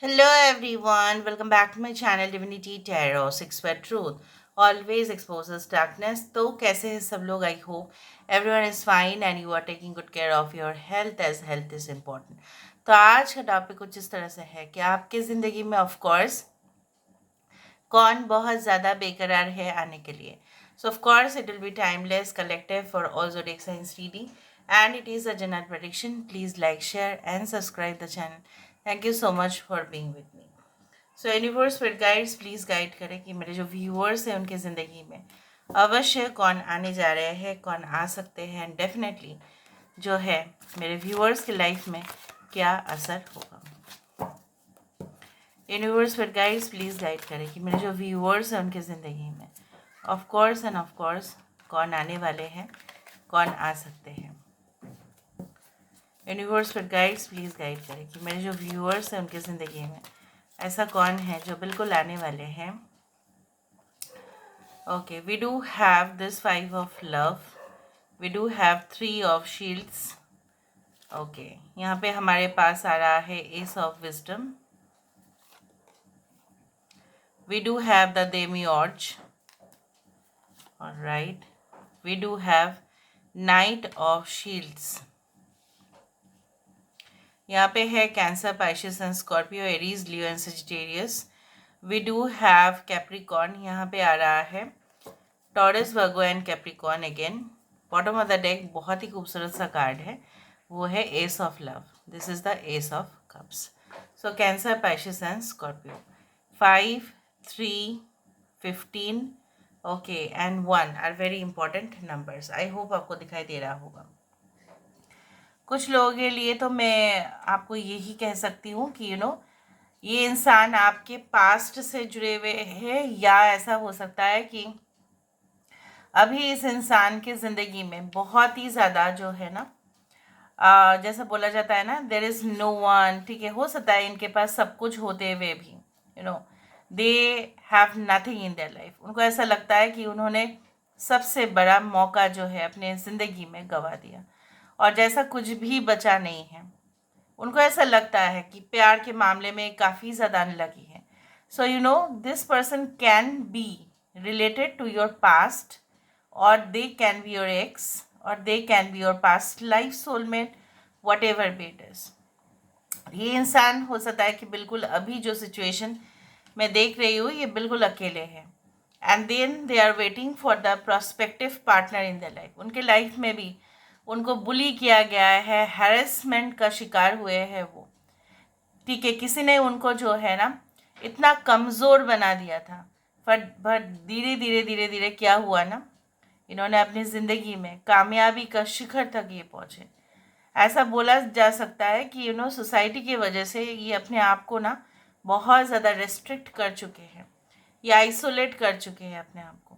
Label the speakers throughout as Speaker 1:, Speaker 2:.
Speaker 1: Hello everyone, welcome back to my channel Divinity Tarot Six Word Truth. Always exposes darkness. तो कैसे हैं सब लोग? I hope everyone is fine and you are taking good care of your health as health is important. तो आज का topic कुछ इस तरह से है कि आपकी ज़िंदगी में ऑफ कोर्स कौन बहुत ज़्यादा बेकरार है आने के लिए. So of course it will be timeless collective for all zodiac signs reading and it is a general prediction. Please like, share and subscribe the channel. Thank you so much for being with me. So universe spirit guides please guide करें कि मेरे जो viewers हैं उनकी ज़िंदगी में अवश्य कौन आने जा रहे हैं, कौन आ सकते हैं एंड डेफिनेटली जो है मेरे व्यूअर्स की लाइफ में क्या असर होगा. Universe spirit guides please guide करें कि मेरे जो व्यूअर्स हैं उनकी ज़िंदगी में of course end of course कौन आने वाले हैं, कौन आ सकते हैं. Universe spirit guides please guide करें कि मेरे जो व्यूअर्स हैं उनकी ज़िंदगी में ऐसा कौन है जो बिल्कुल आने वाले हैं. Okay, we do have this 5 of love, we do have 3 of shields. Okay, यहाँ पे हमारे पास आ रहा है Ace of Wisdom, we do have the Demiurge. Alright, we do have Knight of Shields. यहाँ पे है Cancer, Pisces and Scorpio, Aries, Leo and Sagittarius. We do have Capricorn. यहाँ पे आ रहा है Taurus, Virgo and Capricorn again. Bottom of the deck बहुत ही खूबसूरत सा कार्ड है, वो है ace of love. This is the ace of cups. So Cancer, Pisces and Scorpio. 5, 3, 15 okay and 1 are very important numbers. I hope आपको दिखाई दे रहा होगा. कुछ लोगों के लिए तो मैं आपको यही कह सकती हूँ कि ये इंसान आपके पास्ट से जुड़े हुए हैं, या ऐसा हो सकता है कि अभी इस इंसान की ज़िंदगी में बहुत ही ज़्यादा जो है ना, जैसा बोला जाता है ना, देर इज़ नो वन. ठीक है, हो सकता है इनके पास सब कुछ होते हुए भी they have nothing in their life. उनको ऐसा लगता है कि उन्होंने सबसे बड़ा मौका जो है अपने ज़िंदगी में गंवा दिया और जैसा कुछ भी बचा नहीं है. उनको ऐसा लगता है कि प्यार के मामले में काफ़ी ज़्यादा अनलकी है. So this person can be related to your past, or they can be your ex, or they can be your past life soulmate, whatever be it is. ये इंसान हो सकता है कि बिल्कुल अभी जो सिचुएशन मैं देख रही हूँ ये बिल्कुल अकेले हैं and then they are waiting for the prospective partner in the life. उनके लाइफ में भी उनको बुली किया गया है, हैरेसमेंट का शिकार हुए हैं वो. ठीक है, किसी ने उनको जो है ना इतना कमज़ोर बना दिया था, पर धीरे धीरे धीरे धीरे क्या हुआ ना, इन्होंने अपनी ज़िंदगी में कामयाबी का शिखर तक ये पहुँचे. ऐसा बोला जा सकता है कि सोसाइटी की वजह से ये अपने आप को ना बहुत ज़्यादा रेस्ट्रिक्ट कर चुके हैं या आइसोलेट कर चुके हैं अपने आप को.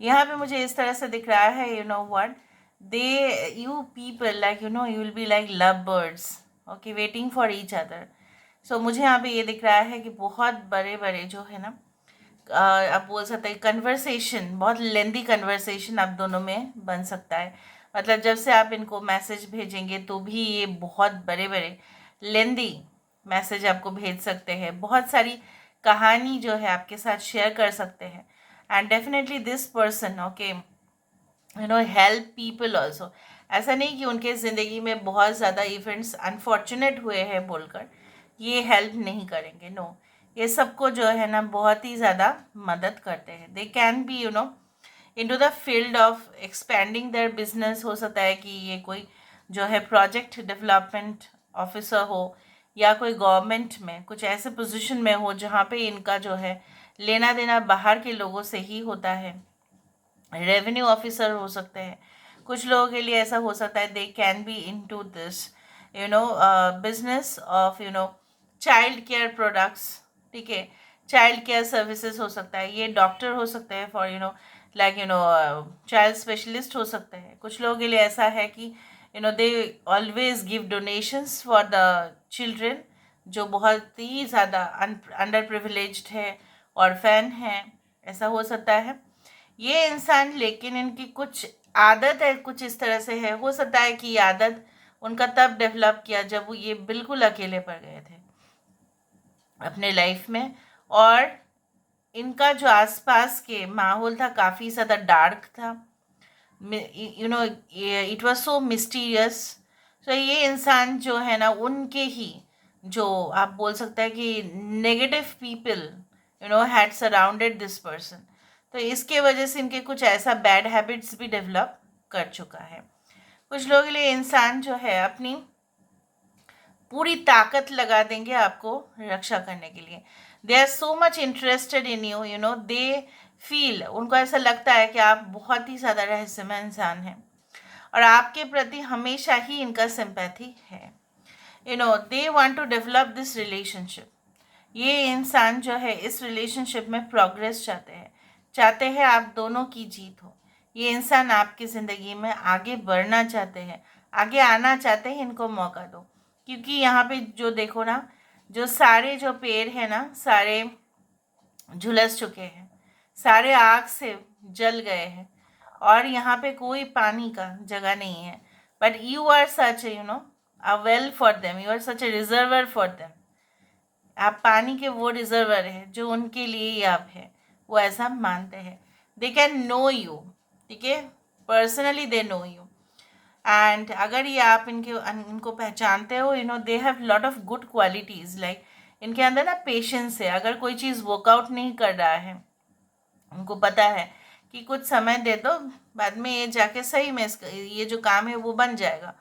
Speaker 1: यहाँ पे मुझे इस तरह से दिख रहा है, what they you people like you will be like love birds, okay, waiting for each other. So मुझे यहाँ पे ये दिख रहा है कि बहुत बड़े बड़े जो है ना, आप बोल सकते हैं कन्वर्सेशन, बहुत लेंदी कन्वर्सेशन आप दोनों में बन सकता है. मतलब जब से आप इनको मैसेज भेजेंगे तो भी ये बहुत बड़े बड़े लेंदी मैसेज आपको भेज सकते हैं, बहुत सारी कहानी जो है आपके साथ शेयर कर सकते हैं. And definitely this person okay help people also. ऐसा नहीं कि उनके ज़िंदगी में बहुत ज़्यादा इवेंट्स अनफॉर्चुनेट हुए हैं बोलकर ये हेल्प नहीं करेंगे. नो, ये सबको जो है ना बहुत ही ज़्यादा मदद करते हैं. They can be into the field of expanding their business. हो सकता है कि ये कोई जो है प्रोजेक्ट डेवलपमेंट ऑफिसर हो या कोई गवर्नमेंट में कुछ ऐसे पोजीशन में हो जहाँ पे इनका जो है लेना देना बाहर के लोगों से ही होता है. रेवेन्यू ऑफिसर हो सकते हैं. कुछ लोगों के लिए ऐसा हो सकता है they can be into this business of child care products. ठीक है, चाइल्ड केयर सर्विसेज हो सकता है. ये डॉक्टर हो सकते हैं फॉर लाइक चाइल्ड स्पेशलिस्ट हो सकते हैं. कुछ लोगों के लिए ऐसा है कि they always give donations for the children जो बहुत ही ज़्यादा अंडर प्रिविलेज्ड है और फैन है. ऐसा हो सकता है ये इंसान. लेकिन इनकी कुछ आदत है कुछ इस तरह से है. हो सकता है कि ये आदत उनका तब डेवलप किया जब वो ये बिल्कुल अकेले पड़ गए थे. अपने लाइफ में। और इनका जो आसपास के माहौल था काफ़ी ज़्यादा डार्क था, इट वाज सो मिस्टीरियस। तो ये इंसान जो है ना, उनके ही जो आप बोल सकते हैं कि negative people had surrounded this person. तो इसके वजह से इनके कुछ ऐसा बैड हैबिट्स भी डेवलप कर चुका है। कुछ लोगों के लिए इंसान जो है अपनी पूरी ताकत लगा देंगे आपको रक्षा करने के लिए। They are so much interested in you, they feel, उनको ऐसा लगता है कि आप बहुत ही ज़्यादा रहस्यमय इंसान हैं और आपके प्रति हमेशा ही इनका सिंपैथी है। They want to develop this relationship. ये इंसान जो है इस रिलेशनशिप में प्रोग्रेस चाहते हैं आप दोनों की जीत हो। ये इंसान आपकी ज़िंदगी में आगे बढ़ना चाहते हैं, आगे आना चाहते हैं, इनको मौका दो। क्योंकि यहाँ पे जो देखो ना, जो सारे जो पेड़ हैं ना, सारे झुलस चुके हैं, सारे आग से जल गए हैं और यहाँ पे कोई पानी का जगह नहीं है। But you are such a well for them, you are such a reservoir for them. आप पानी के वो रिजर्वर हैं जो उनके लिए ही आप हैं, वो ऐसा मानते हैं। दे कैन नो यू, ठीक है, personally they know you. And अगर ये आप इनको पहचानते हो, they have lot of good qualities, like इनके अंदर ना पेशेंस है। अगर कोई चीज़ वर्कआउट नहीं कर रहा है, उनको पता है कि कुछ समय दे दो, बाद में ये जाके सही में ये जो काम है वो बन जाएगा।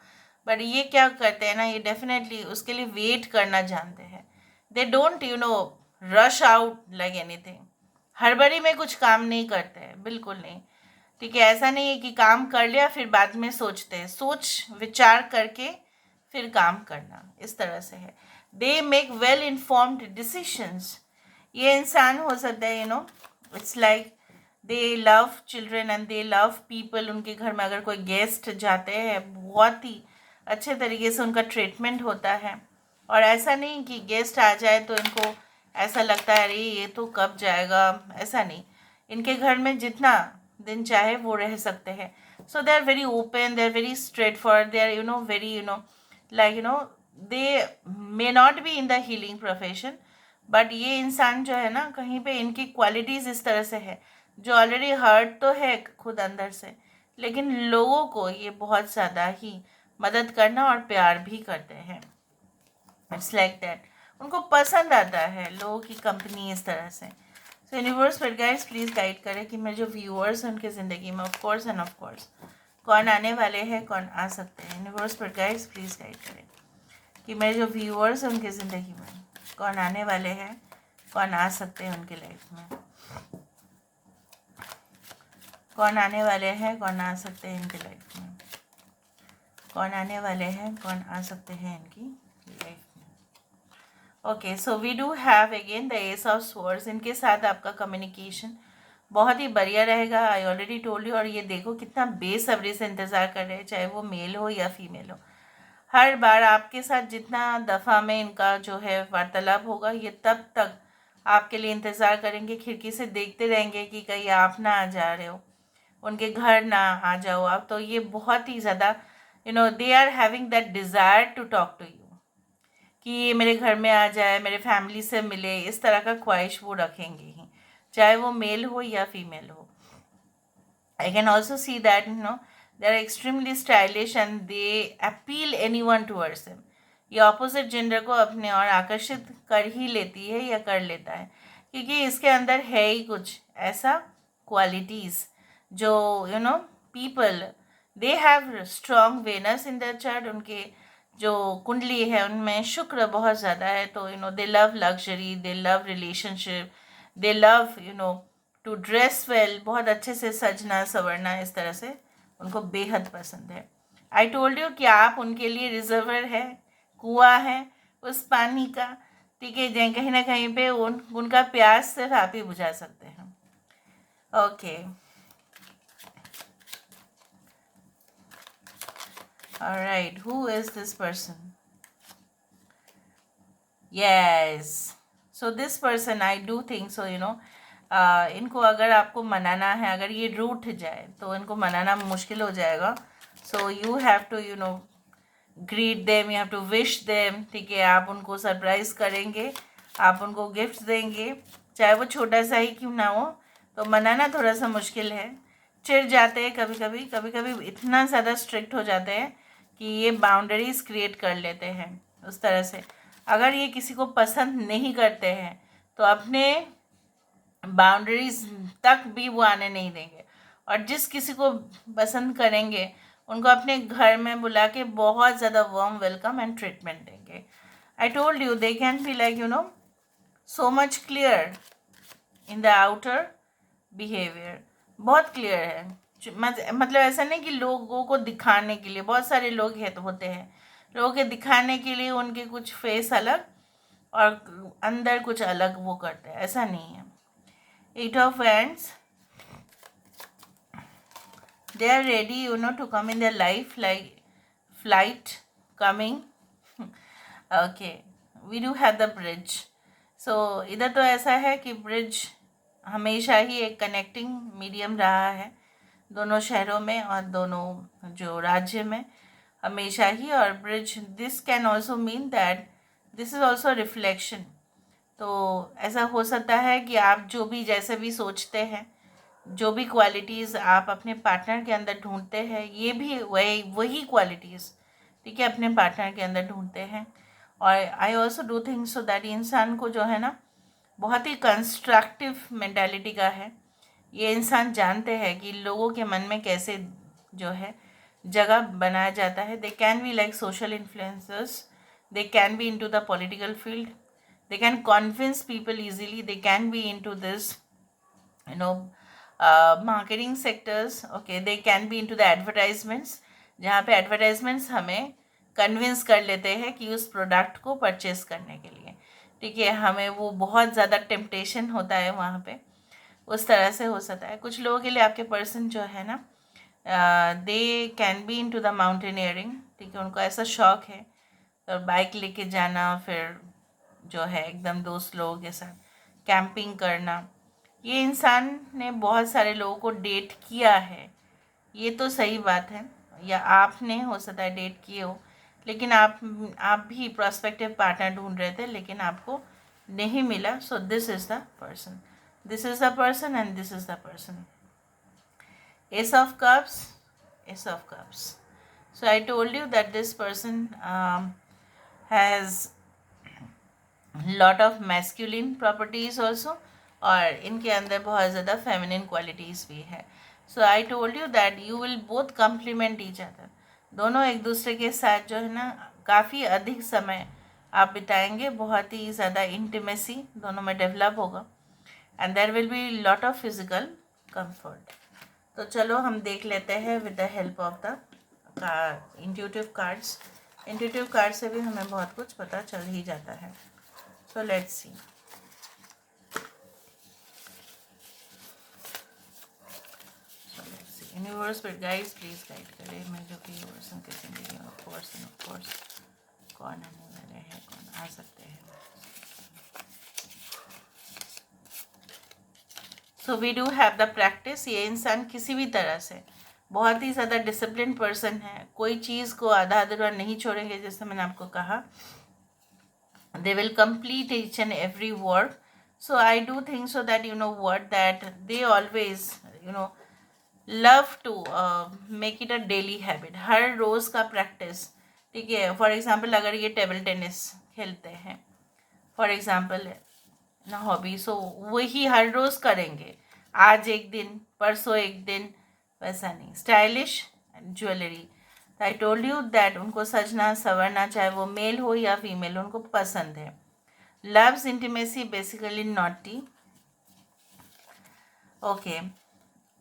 Speaker 1: बट ये क्या करते हैं ना, ये डेफिनेटली उसके लिए वेट करना जानते हैं। They don't rush out like anything. हड़बड़ी में कुछ काम नहीं करते हैं, बिल्कुल नहीं। ठीक है, ऐसा नहीं है कि काम कर लिया फिर बाद में सोचते हैं, सोच विचार करके फिर काम करना, इस तरह से है। They make well informed decisions. ये इंसान हो सकता है it's like they love children and they love people. उनके घर में अगर कोई गेस्ट जाते हैं, बहुत ही अच्छे तरीके से उनका ट्रीटमेंट होता है। और ऐसा नहीं कि गेस्ट आ जाए तो इनको ऐसा लगता है अरे ये तो कब जाएगा, ऐसा नहीं। इनके घर में जितना दिन चाहे वो रह सकते हैं। So they are very open, they are very straightforward, they are very like they may not be in the healing profession. But ये इंसान जो है ना, कहीं पे इनकी क्वालिटीज़ इस तरह से है, जो ऑलरेडी हर्ट तो है खुद अंदर से, लेकिन लोगों को ये बहुत ज़्यादा ही मदद करना और प्यार भी करते हैं। इट्स लाइक दैट, उनको पसंद आता है लोगों की कंपनी इस तरह से। सो यूनिवर्स पर गाइस प्लीज़ गाइड करें कि मेरे जो व्यूअर्स हैं उनकी ज़िंदगी में ऑफ कोर्स कौन आने वाले हैं, कौन आ सकते हैं। यूनिवर्स पर गाइस प्लीज़ गाइड करें कि मेरे जो व्यूअर्स हैं उनकी ज़िंदगी में कौन आने वाले हैं, कौन आ सकते हैं उनकी लाइफ में, कौन आने वाले हैं, कौन आ सकते हैं इनकी लाइफ में, कौन आने वाले हैं, कौन आ सकते हैं इनकी लाइफ में। Okay, so we do have again the ace of swords. इनके साथ आपका कम्युनिकेशन बहुत ही बढ़िया रहेगा, आई ऑलरेडी टोल्ड यू। और ये देखो कितना बेसब्री से इंतज़ार कर रहे हैं, चाहे वो मेल हो या फीमेल हो। हर बार आपके साथ जितना दफ़ा में इनका जो है वार्तालाप होगा, ये तब तक आपके लिए इंतज़ार करेंगे, खिड़की से देखते रहेंगे कि कहीं आप ना आ जा रहे हो, उनके घर ना आ जाओ आप। तो ये बहुत ही ज़्यादा they are having that desire to talk to you, कि ये मेरे घर में आ जाए, मेरे फैमिली से मिले, इस तरह का ख्वाहिश वो रखेंगे ही, चाहे वो मेल हो या फीमेल हो। I can also see that they are extremely stylish and they appeal anyone towards them. ये ऑपोजिट जेंडर को अपने और आकर्षित कर ही लेती है या कर लेता है, क्योंकि इसके अंदर है ही कुछ ऐसा क्वालिटीज़ जो people they have strong Venus in the chart. उनके जो कुंडली है उनमें शुक्र बहुत ज़्यादा है। तो they love luxury, they love relationship, they love to dress well, बहुत अच्छे से सजना संवरना, इस तरह से उनको बेहद पसंद है। आई टोल्ड यू कि आप उनके लिए रिजर्वर है, कुआं है उस पानी का, ठीक है, जहाँ कहीं ना कहीं पे उनका प्यास सिर्फ आप ही बुझा सकते हैं। Okay, alright, who is this person? Yes, so this person I do think so इनको अगर आपको मनाना है, अगर ये रूठ जाए तो इनको मनाना मुश्किल हो जाएगा। So you have to greet them, you have to wish them, ठीक है, आप उनको सरप्राइज़ करेंगे आप उनको गिफ्ट देंगे, चाहे वो छोटा सा ही क्यों ना हो, तो मनाना थोड़ा सा मुश्किल है। चिढ़ जाते हैं कभी कभी इतना ज़्यादा स्ट्रिक्ट हो जाते हैं कि ये बाउंड्रीज क्रिएट कर लेते हैं उस तरह से। अगर ये किसी को पसंद नहीं करते हैं तो अपने बाउंड्रीज तक भी वो आने नहीं देंगे, और जिस किसी को पसंद करेंगे उनको अपने घर में बुला के बहुत ज़्यादा वार्म वेलकम एंड ट्रीटमेंट देंगे। आई told you they can be like so much clear in the outer behaviour. बहुत क्लियर है, मतलब ऐसा नहीं कि लोगों को दिखाने के लिए, बहुत सारे लोग है तो होते हैं लोगों के दिखाने के लिए उनके कुछ फेस अलग और अंदर कुछ अलग वो करते हैं, ऐसा नहीं है। 8 of Wands, they are ready to come in their life like flight coming. Okay, we do have the bridge. So इधर तो ऐसा है कि ब्रिज हमेशा ही एक कनेक्टिंग मीडियम रहा है दोनों शहरों में और दोनों जो राज्य में, हमेशा ही। और bridge, this can also mean that this is also reflection. तो ऐसा हो सकता है कि आप जो भी जैसे भी सोचते हैं, जो भी क्वालिटीज़ आप अपने पार्टनर के अंदर ढूंढते हैं, ये भी वही क्वालिटीज़, ठीक है, अपने पार्टनर के अंदर ढूंढते हैं। और I also do think so that इंसान को जो है ना बहुत ही कंस्ट्रक्टिव मेंटालिटी का है। ये इंसान जानते हैं कि लोगों के मन में कैसे जो है जगह बनाया जाता है। They can be like social influencers, they can be into the political field, they can convince people easily, they can be into this marketing sectors, okay, they can be into the advertisements, जहाँ पे advertisements हमें convince कर लेते हैं कि उस product को purchase करने के लिए, ठीक है, हमें वो बहुत ज़्यादा टेम्पटेशन होता है वहाँ पे, उस तरह से हो सकता है। कुछ लोगों के लिए आपके पर्सन जो है ना, they can be into the mountaineering, ठीक है, उनको ऐसा शौक है और बाइक लेके जाना, फिर जो है एकदम दोस्त लोगों के साथ कैंपिंग करना। ये इंसान ने बहुत सारे लोगों को डेट किया है, ये तो सही बात है, या आपने हो सकता है डेट किए हो, लेकिन आप भी प्रोस्पेक्टिव पार्टनर ढूंढ रहे थे लेकिन आपको नहीं मिला। So this is the person, this is the person and this is the person. Ace of cups, ace of cups. So I told you that this person has lot of masculine properties also, और इनके अंदर बहुत ज़्यादा feminine qualities भी है। So I told you that you will both complement each other, दोनों एक दूसरे के साथ जो है ना काफ़ी अधिक समय आप बिताएंगे, बहुत ही ज़्यादा इंटीमेसी दोनों में डेवलप होगा, and there will be lot of physical comfort. तो चलो हम देख लेते हैं with the help of the intuitive cards. Intuitive card से भी हमें बहुत कुछ पता चल ही जाता है। So let's see. Universe, but guys, please guide करें मैं जो कि पर्सन की जिंदगी में ऑफ कोर्स कौन आने वाले हैं, कौन आ सकते हैं। So we do have the practice। ये इंसान किसी भी तरह से बहुत ही ज़्यादा डिसिप्लिन पर्सन है, कोई चीज़ को आधा अधूरा नहीं छोड़ेंगे, जैसे मैंने आपको कहा। They will complete each and every work. So I do think so that that they always love to make it a daily habit, हर रोज़ का प्रैक्टिस, ठीक है। फॉर एग्जांपल अगर ये टेबल टेनिस खेलते हैं फॉर एग्जांपल ना हॉबी, सो वही हर रोज़ करेंगे, आज एक दिन परसों एक दिन, वैसा नहीं। Stylish jewellery, I told you that उनको सजना संवरना, चाहे वो मेल हो या फीमेल, उनको पसंद है। Loves intimacy, basically naughty, okay.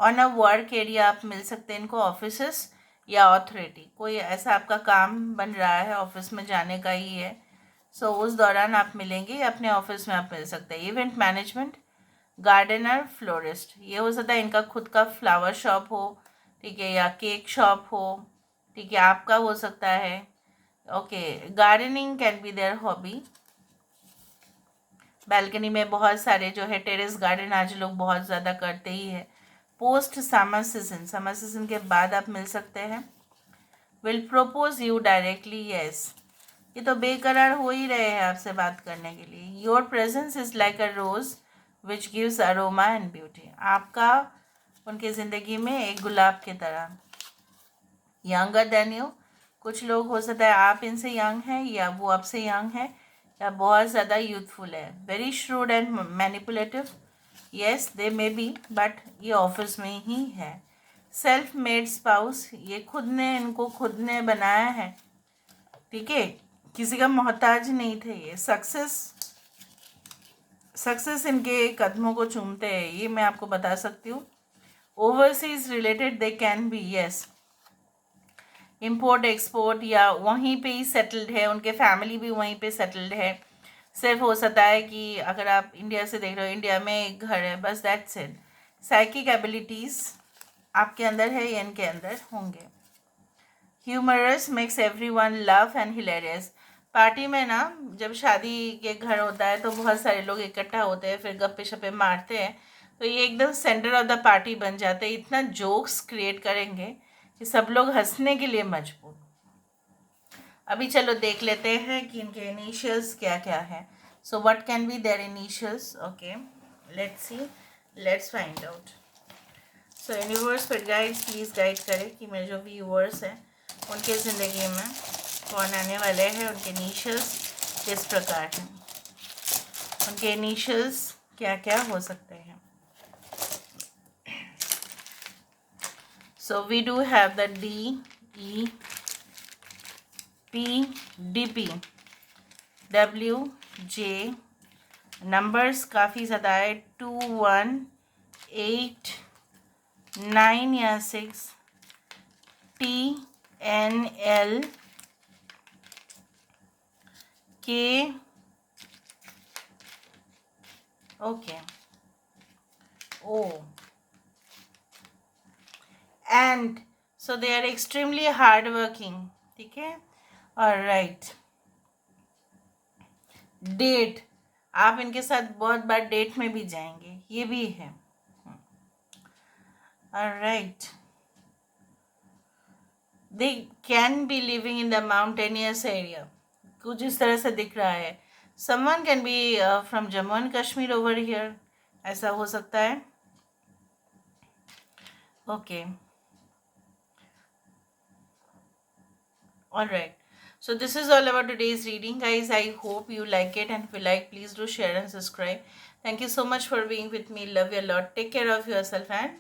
Speaker 1: On a work area आप मिल सकते हैं इनको, ऑफिसेस या अथॉरिटी, कोई ऐसा आपका काम बन रहा है ऑफिस में जाने का ही है, सो उस दौरान आप मिलेंगे, या अपने ऑफिस में आप मिल सकते हैं। इवेंट मैनेजमेंट, गार्डनर, फ्लोरिस्ट, ये हो सकता है इनका खुद का फ्लावर शॉप हो, ठीक है, या केक शॉप हो, ठीक है, आपका हो सकता है, okay. Gardening can be their hobby, balcony में बहुत सारे जो है टेरेस गार्डन आज लोग बहुत ज़्यादा करते ही है। Post summer season, summer season के बाद आप मिल सकते हैं। Will propose you directly, yes, ये तो बेकरार हो ही रहे हैं आपसे बात करने के लिए। Your presence is like a rose which gives aroma and beauty. आपका उनकी ज़िंदगी में एक गुलाब की तरह। यंगर देन यू, कुछ लोग हो सकता है आप इनसे यंग हैं या वो आपसे यंग है या बहुत ज़्यादा यूथफुल है। Very shrewd and manipulative, yes they may be, but ये ऑफिस में ही है। सेल्फ मेड स्पाउस, ये खुद ने बनाया है, ठीक है, किसी का मोहताज नहीं थे ये। सक्सेस इनके कदमों को चूमते हैं, ये मैं आपको बता सकती हूँ। Overseas related they can be, yes, import export या वहीं पे ही सेटल्ड है, उनके फैमिली भी वहीं पे सेटल्ड है। सिर्फ हो सकता है कि अगर आप इंडिया से देख रहे हो, इंडिया में एक घर है, बस दैट्स इट। साइकिक एबिलिटीज़ आपके अंदर है या इनके अंदर होंगे। Humorous makes everyone love and hilarious. Party में ना, जब शादी के घर होता है तो बहुत सारे लोग इकट्ठा होते हैं, फिर गप्पे शप्पे मारते हैं, तो ये एकदम सेंटर ऑफ द पार्टी बन जाते हैं। इतना जोक्स क्रिएट करेंगे कि सब लोग हंसने के लिए मजबूर। अभी चलो देख लेते हैं कि इनके इनिशियल्स क्या क्या है। So what can be their initials, okay, let's see, let's find out. So universe पर गाइड्स प्लीज़ गाइड करें कि मेरे जो व्यूअर्स हैं उनके ज़िंदगी में कौन आने वाले हैं, उनके इनिशियल्स किस प्रकार हैं, उनके इनिशियल्स क्या क्या हो सकते हैं। So we do have the DEP, DP, WJ, numbers काफ़ी ज़्यादा है, 2 1 8 9 या 6, TNL, K, okay, O, and so they are extremely hard working, ठीक है। और राइट, डेट, आप इनके साथ बहुत बार डेट में भी जाएंगे, ये भी है। और right, they can be living in the mountainous area, कुछ इस तरह से दिख रहा है। Someone can be from Jammu and Kashmir over here, ऐसा हो सकता है, okay, all right. So this is all about today's reading, guys. I hope you like it, and if you like, please do share and subscribe. Thank you so much for being with me. Love you a lot. Take care of yourself and